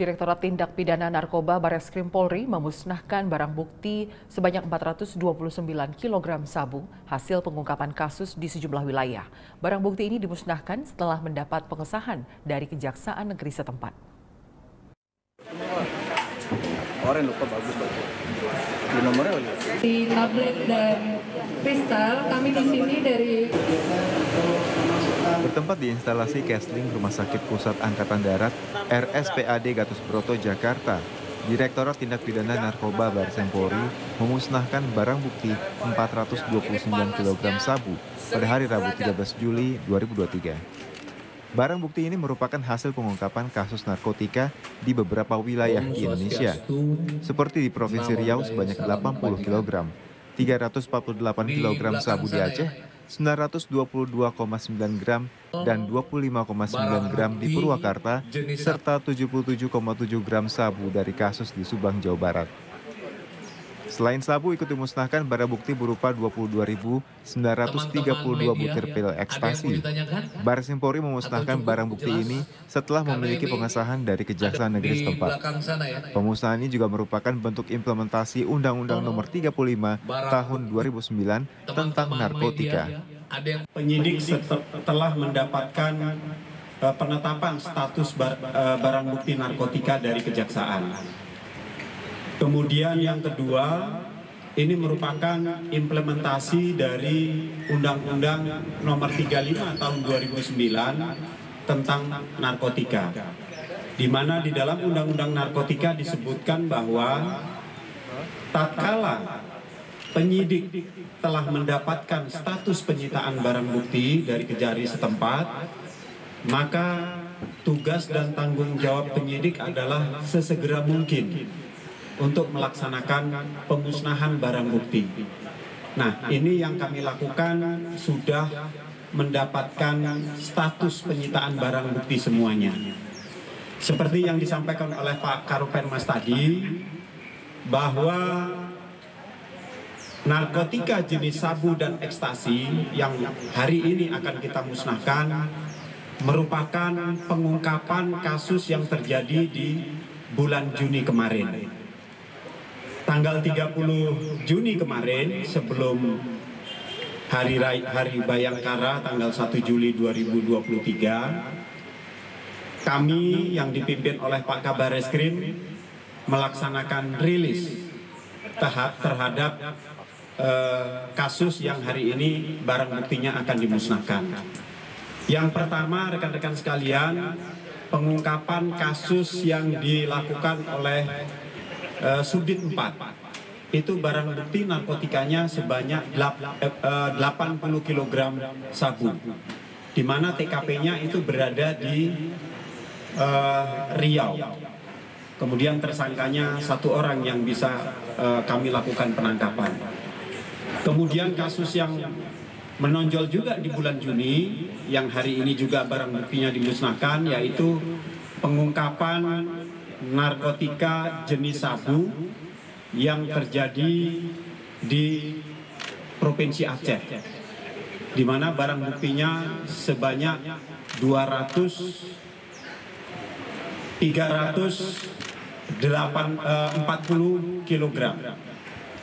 Direktorat Tindak Pidana Narkoba Bareskrim Polri memusnahkan barang bukti sebanyak 429 kg sabu hasil pengungkapan kasus di sejumlah wilayah. Barang bukti ini dimusnahkan setelah mendapat pengesahan dari Kejaksaan Negeri setempat. Orang lupa bagus. Di nomornya aja. Di tablet dan kristal, kami di sini dari bertempat di instalasi Kesling Rumah Sakit Pusat Angkatan Darat RSPAD Gatot Subroto, Jakarta. Direktorat Tindak Pidana Narkoba Bareskrim Polri memusnahkan barang bukti 429 kg sabu pada hari Rabu 13 Juli 2023. Barang bukti ini merupakan hasil pengungkapan kasus narkotika di beberapa wilayah di Indonesia, seperti di Provinsi Riau sebanyak 80 kg, 348 kg sabu di Aceh, 922,9 gram dan 25,9 gram di Purwakarta, serta 77,7 gram sabu dari kasus di Subang, Jawa Barat. Selain sabu, ikut dimusnahkan barang bukti berupa 22.932 butir pil ekstasi. Bareskrim Polri memusnahkan barang bukti ini setelah memiliki pengesahan dari Kejaksaan Negeri setempat. Pemusnahan ini juga merupakan bentuk implementasi Undang-Undang Nomor 35 Tahun 2009 tentang narkotika. Penyidik setelah mendapatkan penetapan status barang bukti narkotika dari Kejaksaan. Kemudian yang kedua, ini merupakan implementasi dari Undang-Undang Nomor 35 Tahun 2009 tentang narkotika. Di mana di dalam Undang-Undang Narkotika disebutkan bahwa tatkala penyidik telah mendapatkan status penyitaan barang bukti dari Kejari setempat, maka tugas dan tanggung jawab penyidik adalah sesegera mungkin untuk melaksanakan pemusnahan barang bukti. Nah, ini yang kami lakukan sudah mendapatkan status penyitaan barang bukti semuanya. Seperti yang disampaikan oleh Pak Karopenmas tadi, bahwa narkotika jenis sabu dan ekstasi yang hari ini akan kita musnahkan merupakan pengungkapan kasus yang terjadi di bulan Juni kemarin. Tanggal 30 Juni kemarin, sebelum Hari Bayangkara tanggal 1 Juli 2023, kami yang dipimpin oleh Pak Kabar Eskrim melaksanakan rilis terhadap kasus yang hari ini barang buktinya akan dimusnahkan. Yang pertama, rekan-rekan sekalian, pengungkapan kasus yang dilakukan oleh Subdit 4, itu barang bukti narkotikanya sebanyak 80 kg sabu, di mana TKP-nya itu berada di Riau. Kemudian tersangkanya satu orang yang bisa kami lakukan penangkapan. Kemudian kasus yang menonjol juga di bulan Juni, yang hari ini juga barang buktinya dimusnahkan, yaitu pengungkapan narkotika jenis sabu yang terjadi di Provinsi Aceh, di mana barang buktinya sebanyak 340 kg,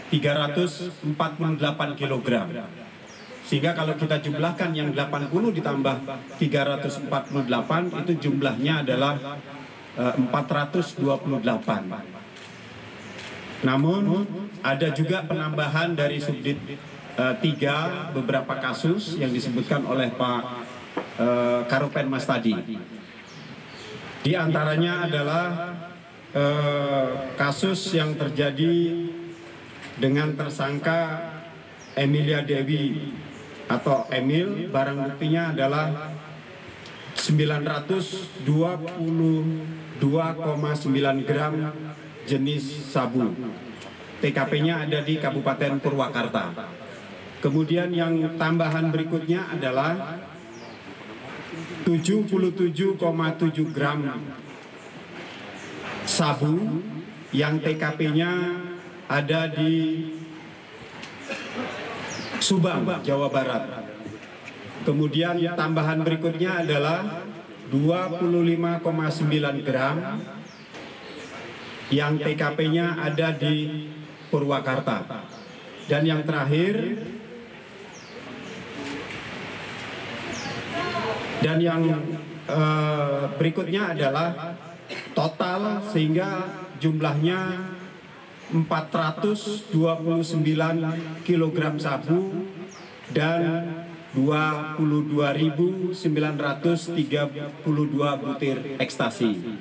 348 kg. Sehingga kalau kita jumlahkan yang 80 ditambah 348, itu jumlahnya adalah 428. Namun ada juga penambahan dari Subdit 3 beberapa kasus yang disebutkan oleh Pak Karopenmas tadi. Di antaranya adalah kasus yang terjadi dengan tersangka Emilia Dewi atau Emil, barang buktinya adalah 922,9 gram jenis sabu. TKP-nya ada di Kabupaten Purwakarta. Kemudian yang tambahan berikutnya adalah 77,7 gram sabu yang TKP-nya ada di Subang, Jawa Barat. Kemudian tambahan berikutnya adalah 25,9 gram yang TKP-nya ada di Purwakarta. Dan yang terakhir, dan yang berikutnya adalah total sehingga jumlahnya 429 kg sabu dan 22.932 butir ekstasi.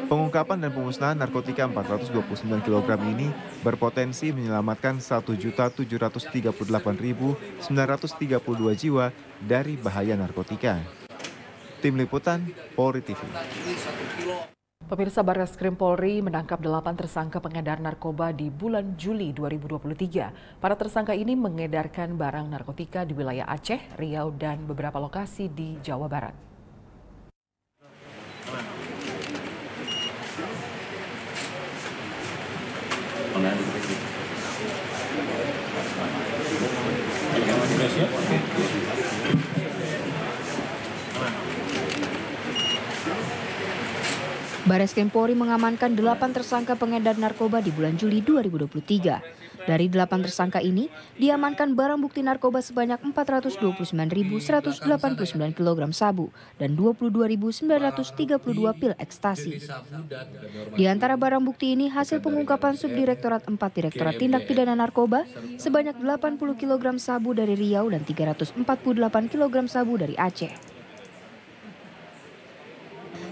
Pengungkapan dan pemusnahan narkotika 429 kg ini berpotensi menyelamatkan 1.738.932 jiwa dari bahaya narkotika. Tim Liputan, Polri TV. Pemirsa, Barreskrim Polri menangkap 8 tersangka pengedar narkoba di bulan Juli 2023. Para tersangka ini mengedarkan barang narkotika di wilayah Aceh, Riau, dan beberapa lokasi di Jawa Barat. Barreskrim Polri mengamankan 8 tersangka pengedar narkoba di bulan Juli 2023. Dari 8 tersangka ini, diamankan barang bukti narkoba sebanyak 429.189 kg sabu dan 22.932 pil ekstasi. Di antara barang bukti ini, hasil pengungkapan Subdirektorat 4 Direktorat Tindak Pidana Narkoba sebanyak 80 kg sabu dari Riau dan 348 kg sabu dari Aceh.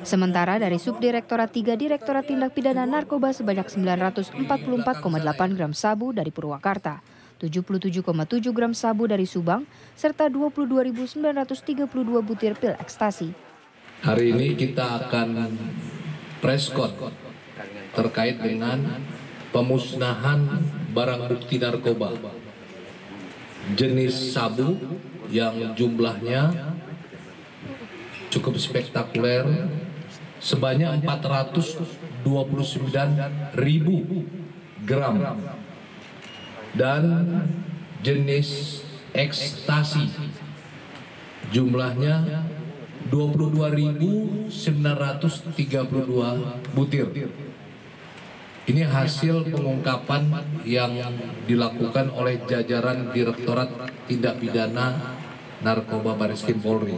Sementara dari Subdirektorat 3 Direktorat Tindak Pidana Narkoba sebanyak 944,8 gram sabu dari Purwakarta, 77,7 gram sabu dari Subang, serta 22.932 butir pil ekstasi. Hari ini kita akan press con terkait dengan pemusnahan barang bukti narkoba jenis sabu yang jumlahnya cukup spektakuler, sebanyak 429.000 gram, dan jenis ekstasi jumlahnya 22.932 butir. Ini hasil pengungkapan yang dilakukan oleh jajaran Direktorat Tindak Pidana Narkoba Barreskrim Polri.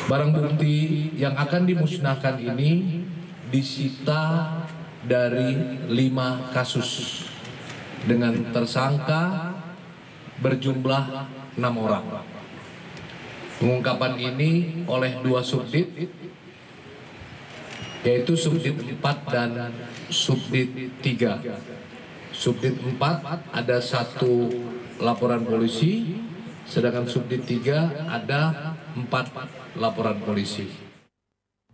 Barang bukti yang akan dimusnahkan ini disita dari 5 kasus dengan tersangka berjumlah 6 orang. Pengungkapan ini oleh 2 subdit, yaitu subdit 4 dan subdit 3. Subdit 4 ada 1 laporan polisi, sedangkan subdit 3 ada 4 laporan polisi.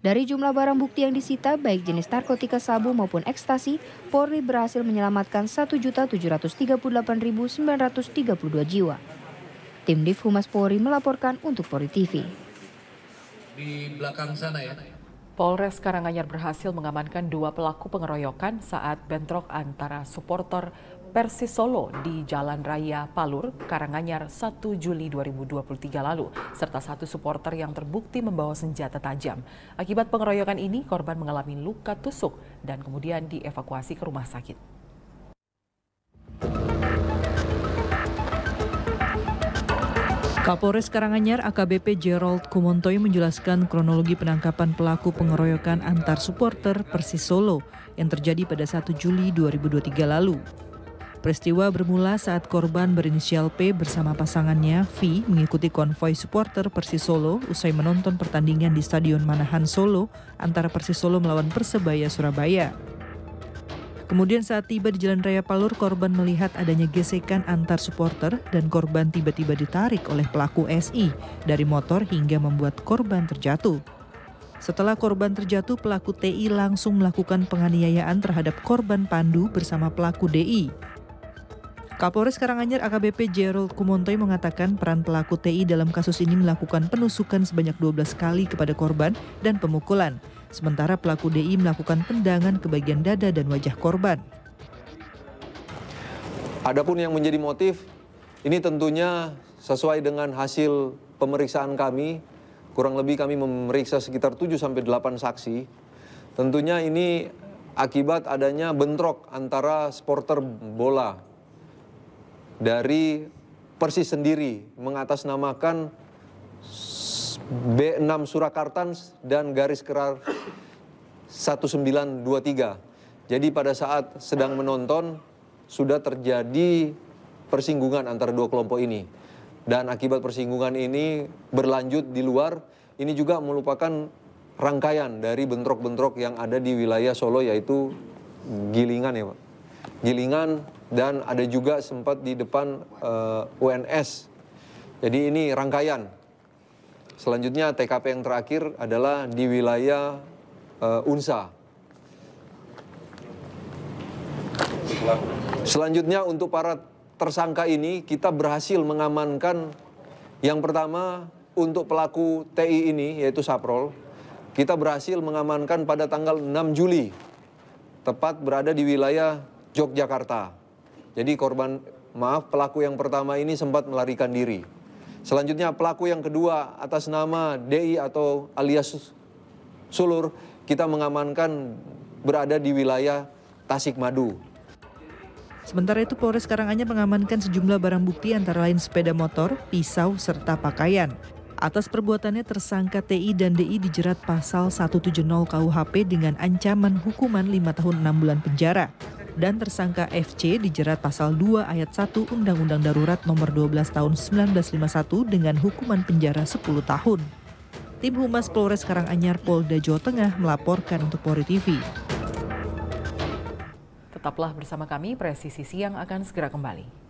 Dari jumlah barang bukti yang disita, baik jenis narkotika sabu maupun ekstasi, Polri berhasil menyelamatkan 1.738.932 jiwa. Tim Div Humas Polri melaporkan untuk Polri TV. Di belakang sana ya. Polres Karanganyar berhasil mengamankan 2 pelaku pengeroyokan saat bentrok antara supporter Persis Solo di Jalan Raya Palur, Karanganyar 1 Juli 2023 lalu, serta 1 supporter yang terbukti membawa senjata tajam. Akibat pengeroyokan ini, korban mengalami luka tusuk dan kemudian dievakuasi ke rumah sakit. Kapolres Karanganyar AKBP Gerald Kumontoy menjelaskan kronologi penangkapan pelaku pengeroyokan antar supporter Persis Solo yang terjadi pada 1 Juli 2023 lalu. Peristiwa bermula saat korban berinisial P bersama pasangannya V mengikuti konvoi supporter Persis Solo usai menonton pertandingan di Stadion Manahan Solo antara Persis Solo melawan Persebaya Surabaya. Kemudian saat tiba di Jalan Raya Palur, korban melihat adanya gesekan antar supporter dan korban tiba-tiba ditarik oleh pelaku SI dari motor hingga membuat korban terjatuh. Setelah korban terjatuh, pelaku TI langsung melakukan penganiayaan terhadap korban Pandu bersama pelaku DI. Kapolres Karanganyar AKBP Gerald Kumontoy mengatakan peran pelaku TI dalam kasus ini melakukan penusukan sebanyak 12 kali kepada korban dan pemukulan. Sementara pelaku DI melakukan tendangan ke bagian dada dan wajah korban. Adapun yang menjadi motif, ini tentunya sesuai dengan hasil pemeriksaan kami. Kurang lebih kami memeriksa sekitar 7-8 saksi. Tentunya ini akibat adanya bentrok antara supporter bola dari Persis sendiri mengatasnamakan B6 Surakarta dan garis keras 1923. Jadi pada saat sedang menonton sudah terjadi persinggungan antara dua kelompok ini. Dan akibat persinggungan ini berlanjut di luar, ini juga merupakan rangkaian dari bentrok-bentrok yang ada di wilayah Solo, yaitu Gilingan ya Pak. Gilingan, dan ada juga sempat di depan UNS. Jadi ini rangkaian. Selanjutnya TKP yang terakhir adalah di wilayah Unsa. Selanjutnya untuk para tersangka ini kita berhasil mengamankan yang pertama untuk pelaku TI ini yaitu Saprol. Kita berhasil mengamankan pada tanggal 6 Juli, tepat berada di wilayah Yogyakarta. Jadi pelaku yang pertama ini sempat melarikan diri. Selanjutnya pelaku yang kedua atas nama DI atau alias Sulur, kita mengamankan berada di wilayah Tasikmadu. Sementara itu Polres Karanganyar mengamankan sejumlah barang bukti antara lain sepeda motor, pisau, serta pakaian. Atas perbuatannya tersangka TI dan DI dijerat pasal 170 KUHP dengan ancaman hukuman 5 tahun 6 bulan penjara. Dan tersangka FC dijerat pasal 2 ayat 1 Undang-Undang Darurat nomor 12 tahun 1951 dengan hukuman penjara 10 tahun. Tim Humas Polres Karanganyar Polda Jawa Tengah melaporkan untuk Polri TV. Tetaplah bersama kami, Presisi Siang akan segera kembali.